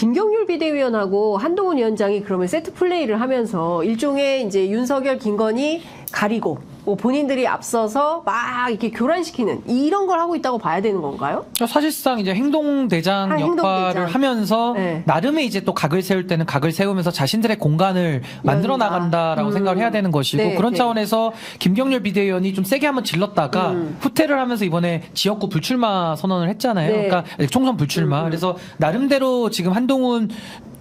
김경률 비대위원하고 한동훈 위원장이 그러면 세트 플레이를 하면서 일종의 이제 윤석열, 김건희 가리고 뭐 본인들이 앞서서 막 이렇게 교란시키는 이런 걸 하고 있다고 봐야 되는 건가요? 사실상 이제 행동대장 역할을 하면서 네. 나름의 이제 또 각을 세울 때는 각을 세우면서 자신들의 공간을 만들어 나간다라고 생각을 해야 되는 것이고 네, 그런 네. 차원에서 김경률 비대위원이 좀 세게 한번 질렀다가 후퇴를 하면서 이번에 지역구 불출마 선언을 했잖아요. 네. 그러니까 총선 불출마. 그래서 나름대로 지금 한동훈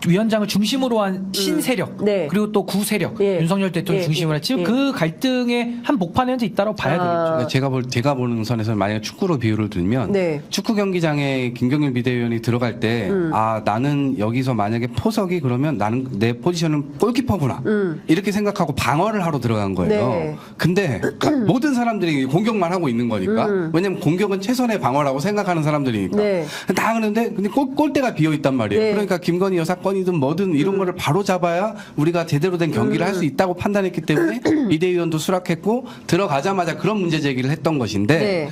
위원장을 중심으로 한 신세력 네. 그리고 또 구세력 예. 윤석열 대통령 예. 중심으로 한 지금 예. 그 갈등의 한 복판에 현재 있다고 봐야 되겠죠. 그러니까 제가 보는 선에서는 만약에 축구로 비유를 들면 네. 축구 경기장에 김경률 비대위원이 들어갈 때 나는 여기서 만약에 포석이 그러면 나는 내 포지션은 골키퍼구나 이렇게 생각하고 방어를 하러 들어간 거예요. 네. 근데 모든 사람들이 공격만 하고 있는 거니까 왜냐면 공격은 최선의 방어라고 생각하는 사람들이니까 네. 다 그러는데 근데 골대가 비어 있단 말이에요. 네. 그러니까 김건희 여사 건이든 뭐든 이런 거를 바로 잡아야 우리가 제대로 된 경기를 할 수 있다고 판단했기 때문에 비대위원도 수락했고 들어가자마자 그런 문제 제기를 했던 것인데 네.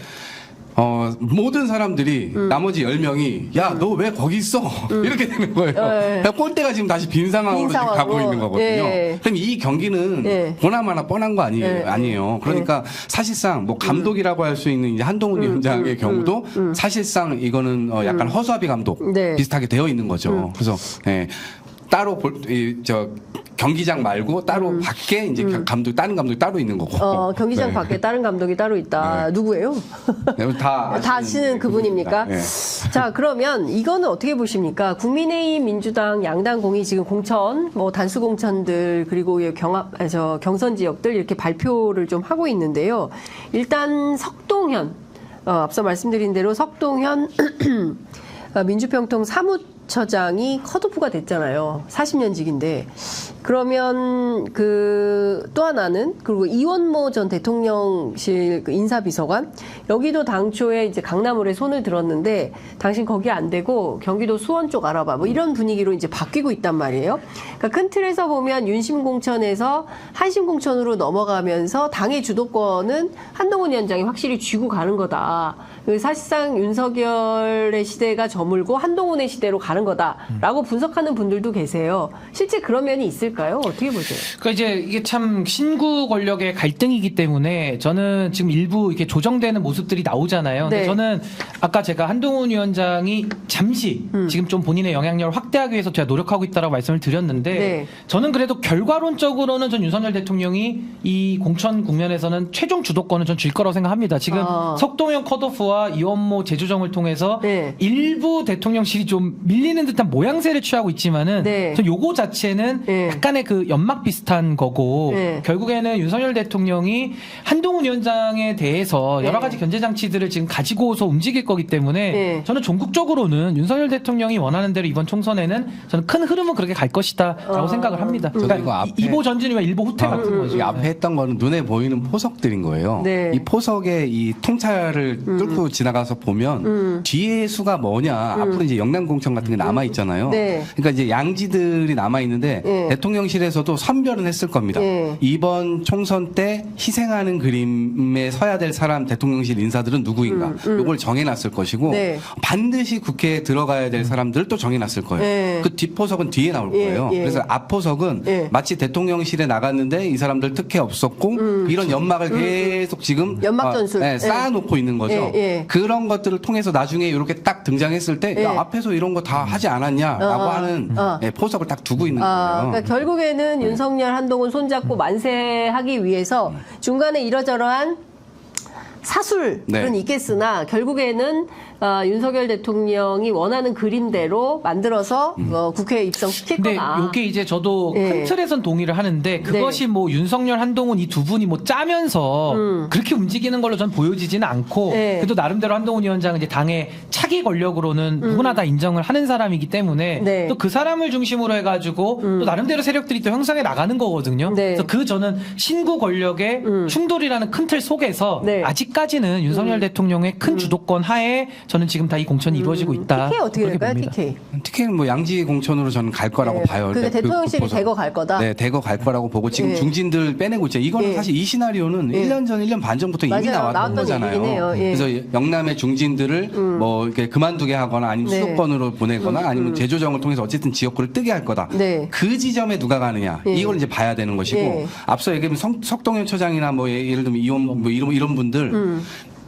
모든 사람들이 나머지 10명이 야, 너 왜 거기 있어? 이렇게 되는 거예요. 네. 그러니까 골대가 지금 다시 빈 상황으로 빈 지금 가고 상황으로. 있는 거거든요. 네. 그럼 이 경기는 네. 보나마나 뻔한 거 아니에요. 네. 아니에요. 그러니까 사실상 뭐 감독이라고 할 수 있는 이제 한동훈 위원장의 경우도 사실상 이거는 약간 허수아비 감독 네. 비슷하게 되어 있는 거죠. 그래서 따로 경기장 말고 따로 밖에 이제 다른 감독이 따로 있는 거고. 경기장 네. 밖에 다른 감독이 따로 있다. 네. 누구예요? 다 아시는 그분입니까? 네. 자, 그러면 이거는 어떻게 보십니까? 국민의힘, 민주당, 양당 공이 지금 공천, 뭐 단수 공천들 그리고 경선 지역들 이렇게 발표를 좀 하고 있는데요. 일단 석동현, 앞서 말씀드린 대로 석동현 민주평통 사무처장이 컷오프가 됐잖아요. 40년직인데. 그러면 또 하나는 그리고 이원모 전 대통령실 인사비서관 여기도 당초에 이제 강남을에 손을 들었는데 당신 거기 안 되고 경기도 수원 쪽 알아봐 뭐 이런 분위기로 이제 바뀌고 있단 말이에요. 그러니까 큰 틀에서 보면 윤심 공천에서 한심 공천으로 넘어가면서 당의 주도권은 한동훈 위원장이 확실히 쥐고 가는 거다. 사실상 윤석열의 시대가 저물고 한동훈의 시대로 가는 거다라고 분석하는 분들도 계세요. 실제 그런 면이 있을까요? 어떻게 보세요? 그러니까 이제 이게 참 신구 권력의 갈등이기 때문에 저는 지금 일부 이렇게 조정되는 모습들이 나오잖아요. 근데 네. 저는 아까 제가 한동훈 위원장이 잠시 지금 좀 본인의 영향력을 확대하기 위해서 제가 노력하고 있다라고 말씀을 드렸는데 네. 저는 그래도 결과론적으로는 전 윤석열 대통령이 이 공천 국면에서는 최종 주도권을 전 줄 거라고 생각합니다. 지금 석동현 컷오프와 이원모 재조정을 통해서 네. 일부 대통령실이 좀 밀리는 듯한 모양새를 취하고 있지만은 네. 전 요거 자체는 네. 약간의 그 연막 비슷한 거고 네. 결국에는 윤석열 대통령이 한동훈 위원장에 대해서 여러 가지 견제 장치들을 지금 가지고서 움직일 거기 때문에 네. 저는 전국적으로는 윤석열 대통령이 원하는 대로 이번 총선에는 저는 큰 흐름은 그렇게 갈 것이다라고 생각을 합니다. 저도 이거 앞에- 이보 전진이와 일보 후퇴 같은 거죠. 이 앞에 했던 거는 눈에 보이는 포석들인 거예요. 네. 이 포석의 이 통찰을 뚫고 지나가서 보면 뒤에 수가 뭐냐. 앞으로 이제 영남공천 같은 게 남아 있잖아요. 네. 그러니까 이제 양지들이 남아 있는데 네. 대통령실에서도 선별은 했을 겁니다. 네. 이번 총선 때 희생하는 그림에 서야 될 사람 대통령실 인사들은 누구인가. 이걸 정해놨을 것이고 네. 반드시 국회에 들어가야 될 사람들을 또 정해놨을 거예요. 네. 그 뒷포석은 뒤에 나올 예, 거예요. 예. 그래서 앞포석은 예. 마치 대통령실에 나갔는데 이 사람들 특혜 없었고 이런 연막을 계속 지금 연막 전술. 예. 쌓아놓고 있는 거죠. 예, 예. 그런 것들을 통해서 나중에 이렇게 딱 등장했을 때 예. 야, 앞에서 이런 거 다 하지 않았냐라고 하는 포석을 딱 두고 있는 거예요. 그러니까 결국에는 윤석열, 한동훈 손잡고 만세하기 위해서 중간에 이러저러한 사술은 네. 있겠으나 결국에는 윤석열 대통령이 원하는 그림대로 만들어서 국회에 입성시킬 근데 거다. 요게 이제 저도 예. 큰 틀에선 동의를 하는데 그것이 뭐 윤석열, 한동훈 이 두 분이 뭐 짜면서 그렇게 움직이는 걸로 전 보여지지는 않고 예. 그래도 나름대로 한동훈 위원장은 이제 당의 차기 권력으로는 누구나 다 인정을 하는 사람이기 때문에 네. 또 그 사람을 중심으로 해가지고 또 나름대로 세력들이 또 형성해 나가는 거거든요. 네. 그래서 그 저는 신구 권력의 충돌이라는 큰 틀 속에서 네. 아직까지는 윤석열 대통령의 큰 주도권 하에 저는 지금 다 이 공천이 이루어지고 있다. TK 어떻게 그렇게 될까요? 봅니다. TK. TK는 뭐 양지 공천으로 저는 갈 거라고 봐요. 그러니까 대통령실이 포석. 대거 갈 거다. 네, 대거 갈 거라고 보고 지금 예. 중진들 빼내고 있죠. 이거는 예. 사실 이 시나리오는 예. 1년 전, 1년 반 전부터 이미 맞아요. 나왔던 나왔던 거잖아요. 얘기긴 해요. 예. 그래서 영남의 중진들을 뭐 이렇게 그만두게 하거나 아니면 네. 수도권으로 보내거나 아니면 재조정을 통해서 어쨌든 지역구를 뜨게 할 거다. 네. 그 지점에 누가 가느냐 예. 이걸 이제 봐야 되는 것이고 예. 앞서 얘기한 석동현 처장이나 뭐 예를 들면 이원 뭐 이런 분들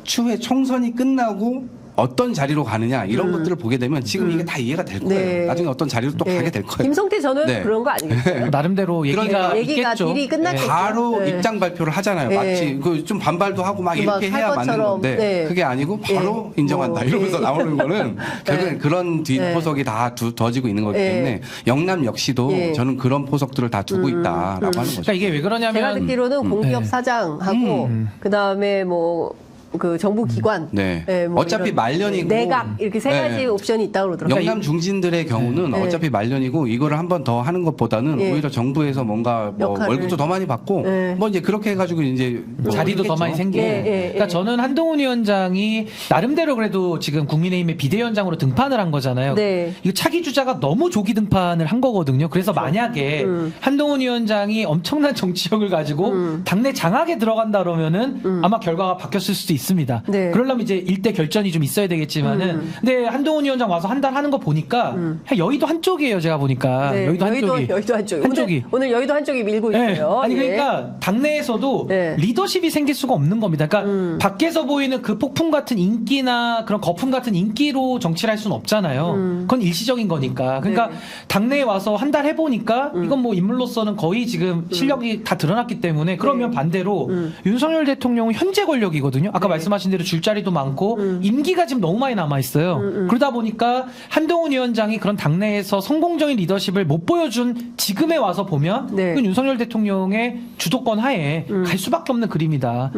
추후에 총선이 끝나고 어떤 자리로 가느냐 이런 것들을 보게 되면 지금 이게 다 이해가 될 거예요. 네. 나중에 어떤 자리로 또 네. 가게 될 거예요. 김성태 저는 네. 그런 거 아니겠어요? 나름대로 얘기가 그러니까 얘기가 있겠죠. 딜이 끝났겠죠. 바로 네. 입장 발표를 하잖아요. 네. 마치 그 좀 반발도 하고 막 이렇게 할 해야 맞는 것처럼. 건데 네. 그게 아니고 바로 네. 인정한다 뭐, 이러면서 네. 나오는 거는 결국엔 그런 뒷포석이 다 두어지고 있는 거기 네. 때문에 영남 역시도 네. 저는 그런 포석들을 다 두고 있다라고 하는 거죠. 그러니까 이게 왜 그러냐면 제가 듣기로는 공기업 네. 사장하고 그다음에 뭐 그 정부 기관 네. 뭐 어차피 이런 말년이고 내각 이렇게 세 가지 네. 옵션이 있다고 그러더라고요. 영남 중진들의 경우는 네. 어차피 말년이고 이거를 한 번 더 하는 것보다는 네. 오히려 정부에서 뭔가 뭐 역할을. 월급도 더 많이 받고 네. 뭐 이제 그렇게 해가지고 이제 뭐 자리도 더 하겠죠. 많이 생기고. 예, 예, 그러니까 예. 저는 한동훈 위원장이 나름대로 그래도 지금 국민의힘의 비대위원장으로 등판을 한 거잖아요. 네. 이거 차기 주자가 너무 조기 등판을 한 거거든요. 그래서 만약에 한동훈 위원장이 엄청난 정치력을 가지고 당내 장악에 들어간다 그러면은 아마 결과가 바뀌었을 수도 있습니다. 네. 그러려면 이제 일대 결전이 좀 있어야 되겠지만은 근데 한동훈 위원장 와서 한 달 하는 거 보니까 여의도 한쪽이에요. 제가 보니까 네, 여의도 한쪽이. 여의도 한쪽이. 한쪽이. 오늘 여의도 한쪽이 밀고 네. 있어요. 아니 예. 그러니까 당내에서도 네. 리더십이 생길 수가 없는 겁니다. 그러니까 밖에서 보이는 그 폭풍 같은 인기나 그런 거품 같은 인기로 정치를 할 수는 없잖아요. 그건 일시적인 거니까. 그러니까 네. 당내에 와서 한 달 해보니까 이건 뭐 인물로서는 거의 지금 실력이 다 드러났기 때문에 그러면 네. 반대로 윤석열 대통령은 현재 권력이거든요. 아까 말씀하신 대로 줄자리도 많고 임기가 지금 너무 많이 남아 있어요. 그러다 보니까 한동훈 위원장이 그런 당내에서 성공적인 리더십을 못 보여준 지금에 와서 보면 네. 그건 윤석열 대통령의 주도권 하에 갈 수밖에 없는 그림이다.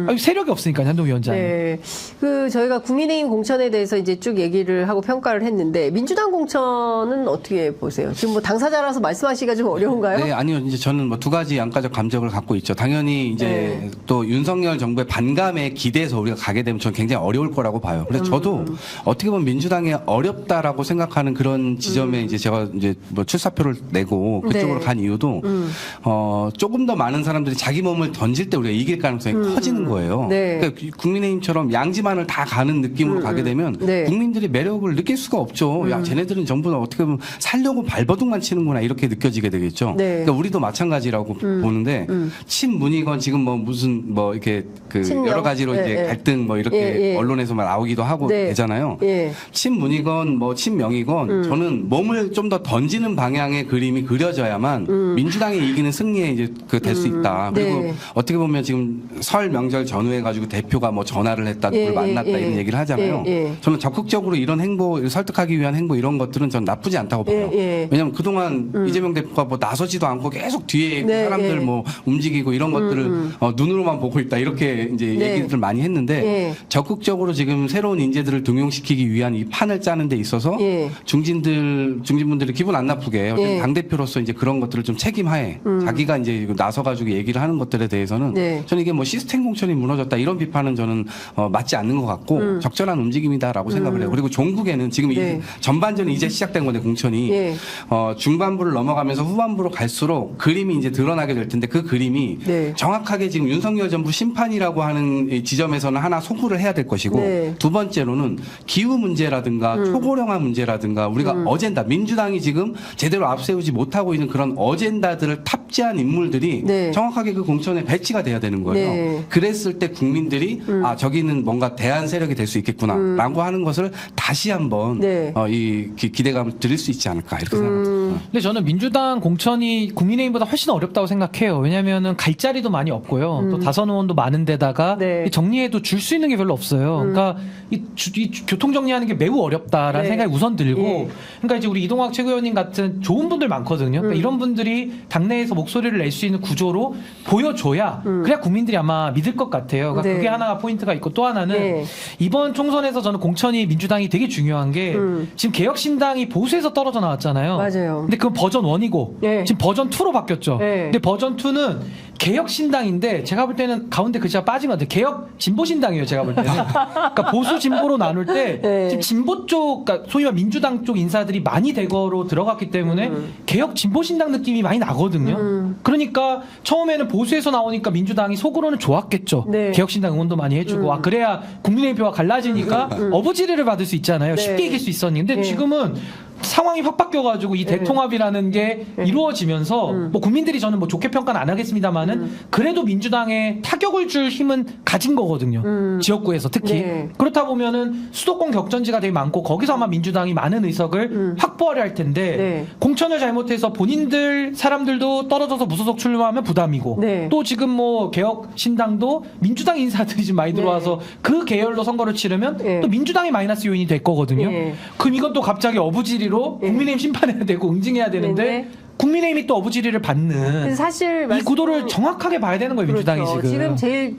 아니, 세력이 없으니까 한동훈 위원장이. 네. 그 저희가 국민의힘 공천에 대해서 이제 쭉 얘기를 하고 평가를 했는데 민주당 공천은 어떻게 보세요? 지금 뭐 당사자라서 말씀하시기가 좀 어려운가요? 네, 아니요. 이제 저는 뭐 두 가지 양가적 감정을 갖고 있죠. 당연히 이제 네. 또 윤석열 정부의 반감에 기대해서 우리가 가게 되면 저는 굉장히 어려울 거라고 봐요. 그래서 저도 어떻게 보면 민주당이 어렵다라고 생각하는 그런 지점에 이제 제가 이제 뭐 출사표를 내고 그쪽으로 네. 간 이유도 조금 더 많은 사람들이 자기 몸을 던질 때 우리가 이길 가능성이 커지는 거예요. 네. 그러니까 국민의힘처럼 양지만을 다 가는 느낌으로 가게 되면 네. 국민들이 매력을 느낄 수가 없죠. 야, 쟤네들은 전부 다 어떻게 보면 살려고 발버둥만 치는구나 이렇게 느껴지게 되겠죠. 네. 그러니까 우리도 마찬가지라고 보는데 친문이건 지금 뭐 무슨 뭐 이렇게 그 친명? 여러 가지로 예, 이제 예. 갈등 뭐 이렇게 예, 예. 언론에서만 나오기도 하고 네. 되잖아요. 예. 친문이건 뭐 친명이건 저는 몸을 좀 더 던지는 방향의 그림이 그려져야만 민주당이 이기는 승리에 이제 그 될 수 있다. 그리고 네. 어떻게 보면 지금 설 명절 전후해 가지고 대표가 뭐 전화를 했다, 예, 누굴 만났다 예, 예. 이런 얘기를 하잖아요. 예, 예. 저는 적극적으로 이런 행보 설득하기 위한 행보 이런 것들은 전 나쁘지 않다고 봐요. 예, 예. 왜냐하면 그동안 이재명 대표가 뭐 나서지도 않고 계속 뒤에 네, 사람들 예. 뭐 움직이고 이런 것들을 눈으로만 보고 있다 이렇게 이제 네. 얘기들 많이 했는데 예. 적극적으로 지금 새로운 인재들을 등용시키기 위한 이 판을 짜는 데 있어서 예. 중진분들이 기분 안 나쁘게 어쨌든 예. 당 대표로서 이제 그런 것들을 좀 책임하에 자기가 이제 나서 가지고 얘기를 하는 것들에 대해서는 네. 저는 이게 뭐 시스템 공천이 무너졌다 이런 비판은 저는 맞지 않는 것 같고 적절한 움직임이다라고 생각을 해요. 그리고 종국에는 지금 네. 이 전반전이 이제 시작된 건데 공천이 예. 중반부를 넘어가면서 후반부로 갈수록 그림이 이제 드러나게 될 텐데 그 그림이 네. 정확하게 지금 윤석열 정부 심판이라고 하는 이 지점에서는 하나 소구를 해야 될 것이고 네. 두 번째로는 기후 문제라든가 초고령화 문제라든가 우리가 어젠다 민주당이 지금 제대로 앞세우지 못하고 있는 그런 어젠다들을 탑재한 인물들이 네. 정확하게 그 공천에 배치가 돼야 되는 거예요. 네. 그랬을 때 국민들이 아 저기는 뭔가 대안 세력이 될 수 있겠구나라고 하는 것을 다시 한번 네. 이 기대감을 드릴 수 있지 않을까 이렇게 생각합니다. 근데 저는 민주당 공천이 국민의힘보다 훨씬 어렵다고 생각해요. 왜냐면은 갈 자리도 많이 없고요. 또 다선 의원도 많은데다가 네. 이 정리해도 줄 수 있는 게 별로 없어요. 그러니까 이 교통 정리하는 게 매우 어렵다라는 네. 생각이 우선 들고, 예. 그러니까 이제 우리 이동학 최고위원님 같은 좋은 분들 많거든요. 그러니까 이런 분들이 당내에서 목소리를 낼 수 있는 구조로 보여줘야 그래야 국민들이 아마 믿을 것 같아요. 그러니까 네. 그게 하나가 포인트가 있고 또 하나는 네. 이번 총선에서 저는 공천이 민주당이 되게 중요한 게 지금 개혁신당이 보수에서 떨어져 나왔잖아요. 맞아요. 근데 그건 버전 1이고 네. 지금 버전 2로 바뀌었죠. 네. 근데 버전 2는 개혁신당인데 제가 볼 때는 가운데 글자가 빠진 것 같아요. 개혁 진보신당이에요, 제가 볼 때는. 그러니까 보수 진보로 나눌 때 네. 지금 진보 쪽, 그러니까 소위 말 민주당 쪽 인사들이 많이 대거로 들어갔기 때문에 개혁 진보신당 느낌이 많이 나거든요. 그러니까 처음에는 보수에서 나오니까 민주당이 속으로는 좋았겠죠. 네. 개혁신당 응원도 많이 해주고 아 그래야 국민의힘 표가 갈라지니까 어부지리를 받을 수 있잖아요. 네. 쉽게 이길 수 있었는데 네. 지금은 상황이 확 바뀌어가지고 이 대통합이라는 게 이루어지면서 뭐 국민들이 저는 뭐 좋게 평가는 안 하겠습니다만은 그래도 민주당에 타격을 줄 힘은 가진 거거든요. 지역구에서 특히 네. 그렇다 보면은 수도권 격전지가 되게 많고 거기서 아마 민주당이 많은 의석을 확보하려 할 텐데 네. 공천을 잘못해서 본인들 사람들도 떨어져서 무소속 출마하면 부담이고 네. 또 지금 뭐 개혁 신당도 민주당 인사들이 지금 많이 들어와서 그 계열로 선거를 치르면 네. 또 민주당이 마이너스 요인이 될 거거든요. 네. 그럼 이건 또 갑자기 어부지리로 국민의힘 심판해야 되고 응징해야 되는데 네. 국민의힘이 또 어부지리를 받는 그래서 사실 이 구도를 정확하게 봐야 되는 거예요, 민주당이 그렇죠. 지금. 제일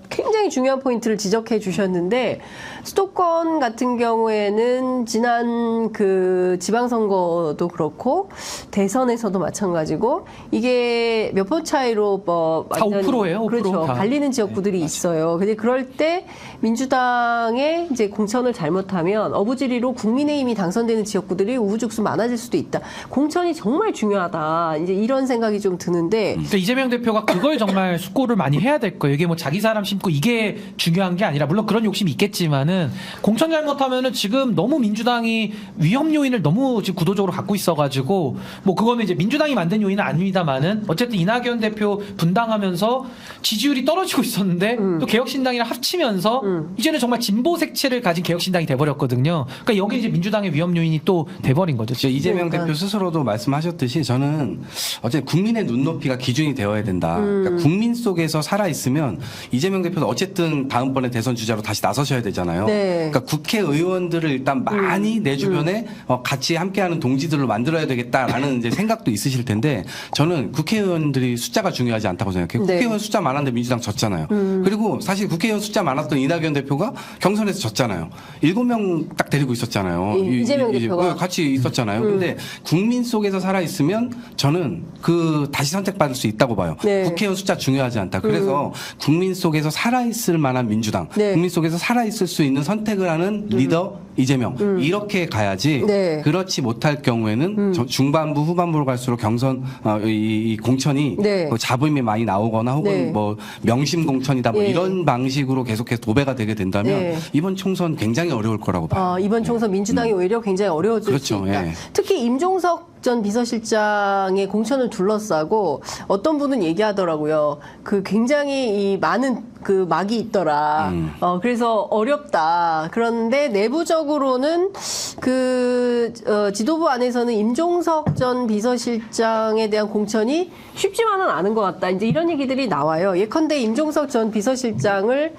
굉장히 중요한 포인트를 지적해 주셨는데 수도권 같은 경우에는 지난 그 지방선거도 그렇고 대선에서도 마찬가지고 이게 몇 번 차이로 뭐 다 5%예요, 5% 그렇죠. 다. 갈리는 지역구들이 있어요. 근데 그럴 때 민주당의 이제 공천을 잘못하면 어부지리로 국민의힘이 당선되는 지역구들이 우후죽순 많아질 수도 있다. 공천이 정말 중요하다. 이제 이런 생각이 좀 드는데 그러니까 이재명 대표가 그걸 정말 숙고를 많이 해야 될 거예요. 이게 뭐 자기 사람 심고 이게 중요한 게 아니라 물론 그런 욕심이 있겠지만은 공천 잘못하면은 지금 너무 민주당이 위험 요인을 너무 지금 구도적으로 갖고 있어가지고 뭐 그거는 이제 민주당이 만든 요인은 아닙니다만은 어쨌든 이낙연 대표 분당하면서 지지율이 떨어지고 있었는데 또 개혁신당이랑 합치면서 이제는 정말 진보 색채를 가진 개혁신당이 돼버렸거든요. 그러니까 여기 이제 민주당의 위험 요인이 또 돼버린 거죠. 진짜 이재명 그러니까. 대표 스스로도 말씀하셨듯이 저는 어쨌든 국민의 눈높이가 기준이 되어야 된다. 그러니까 국민 속에서 살아 있으면 이재명 대표는 어쨌든 다음번에 대선 주자로 다시 나서셔야 되잖아요. 네. 그러니까 국회의원들을 일단 많이 내 주변에 같이 함께하는 동지들로 만들어야 되겠다라는 이제 생각도 있으실 텐데 저는 국회의원들이 숫자가 중요하지 않다고 생각해요. 네. 국회의원 숫자 많았는데 민주당 졌잖아요. 그리고 사실 국회의원 숫자 많았던 이낙연 대표가 경선에서 졌잖아요. 7명 딱 데리고 있었잖아요. 이재명 대표가. 같이 있었잖아요. 근데 국민 속에서 살아 있으면 저는 그 다시 선택받을 수 있다고 봐요. 네. 국회의원 숫자 중요하지 않다. 그래서 국민 속에서 살아 있을 만한 민주당, 네. 국민 속에서 살아 있을 수 있는 선택을 하는 리더 이재명 이렇게 가야지. 네. 그렇지 못할 경우에는 중반부 후반부로 갈수록 경선 이 공천이 네. 그 잡음이 많이 나오거나 혹은 네. 뭐 명심 공천이다 뭐 예. 이런 방식으로 계속해서 도배가 되게 된다면 네. 이번 총선 굉장히 어려울 거라고 봐요. 이번 총선 민주당이 오히려 굉장히 어려워질 그렇죠. 수 있다. 예. 특히 임종석 전 비서실장의 공천을 둘러싸고 어떤 분은 얘기하더라고요. 그 굉장히 이 많은 그 막이 있더라. 그래서 어렵다. 그런데 내부적으로는 그 지도부 안에서는 임종석 전 비서실장에 대한 공천이 쉽지만은 않은 것 같다. 이제 이런 얘기들이 나와요. 예컨대 임종석 전 비서실장을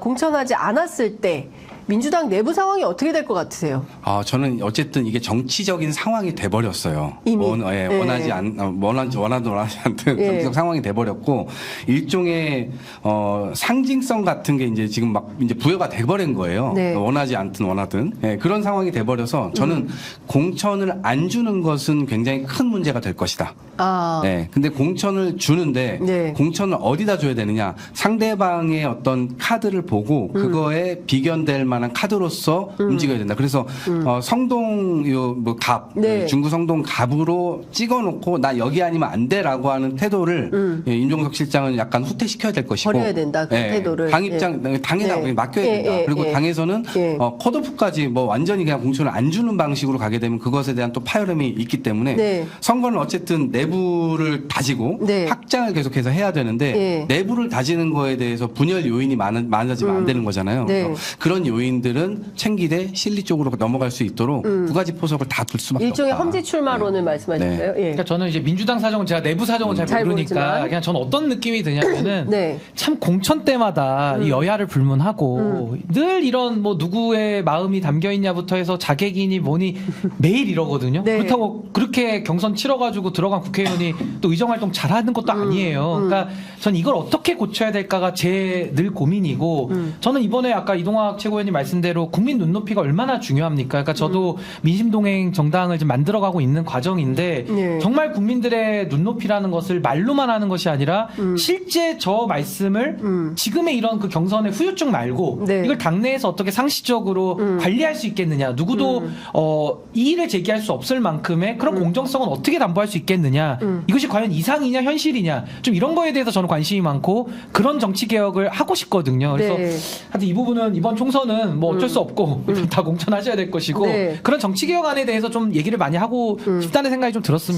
공천하지 않았을 때 민주당 내부 상황이 어떻게 될 것 같으세요? 저는 어쨌든 이게 정치적인 상황이 돼버렸어요. 이미. 원하지 않든 예. 정치적 상황이 돼버렸고 일종의 상징성 같은 게 이제 지금 막 이제 부여가 돼버린 거예요. 네. 원하지 않든 원하든 그런 상황이 돼버려서 저는 공천을 안 주는 것은 굉장히 큰 문제가 될 것이다. 네. 근데 공천을 주는데 네. 공천을 어디다 줘야 되느냐? 상대방의 어떤 카드를 보고 그거에 비견될 만한 카드로서 움직여야 된다. 그래서 성동 갑 네. 중구 성동 갑으로 찍어놓고 나 여기 아니면 안 돼라고 하는 태도를 임종석 실장은 약간 후퇴시켜야 될 것이고 버려야 된다, 그 태도를. 당 입장 당에다 네. 맡겨야 예, 된다. 예, 그리고 예. 당에서는 예. 컷오프까지 뭐 완전히 그냥 공천을 안 주는 방식으로 가게 되면 그것에 대한 또 파열음이 있기 때문에 네. 선거는 어쨌든 내부를 다지고 네. 확장을 계속해서 해야 되는데 예. 내부를 다지는 거에 대해서 분열 요인이 많아지면 안 되는 거잖아요. 네. 그래서 그런 요인들은 챙기되 실리 쪽으로 넘어갈 수 있도록 두 가지 포석을 다 둘 수밖에 일종의 없다. 험지 출마론을 말씀하신 네. 거예요? 예. 그러니까 저는 이제 민주당 사정은 제가 내부 사정은 잘 잘 모르니까 모르지만. 그냥 저는 어떤 느낌이 드냐면은 네. 참 공천 때마다 이 여야를 불문하고 늘 이런 뭐 누구의 마음이 담겨 있냐부터 해서 자객이니 뭐니 매일 이러거든요. 네. 그렇다고 그렇게 경선 치러가지고 들어간 국회의원이 또 의정 활동 잘하는 것도 아니에요. 그러니까 전 이걸 어떻게 고쳐야 될까가 제 늘 고민이고 저는 이번에 아까 이동학 최고위원님 말씀대로 국민 눈높이가 얼마나 중요합니까? 그러니까 저도 민심동행 정당을 지금 만들어가고 있는 과정인데 네. 정말 국민들의 눈높이라는 것을 말로만 하는 것이 아니라 실제 저 말씀을 지금의 이런 그 경선의 후유증 말고 네. 이걸 당내에서 어떻게 상시적으로 관리할 수 있겠느냐, 누구도 이의를 제기할 수 없을 만큼의 그런 공정성은 어떻게 담보할 수 있겠느냐, 이것이 과연 이상이냐 현실이냐, 좀 이런 거에 대해서 저는 관심이 많고 그런 정치 개혁을 하고 싶거든요. 그래서 네. 하여튼 이 부분은 이번 총선은 뭐 어쩔 수 없고 다 공천하셔야 될 것이고 네. 그런 정치 개혁안에 대해서 좀 얘기를 많이 하고 싶다는 생각이 좀 들었습니다.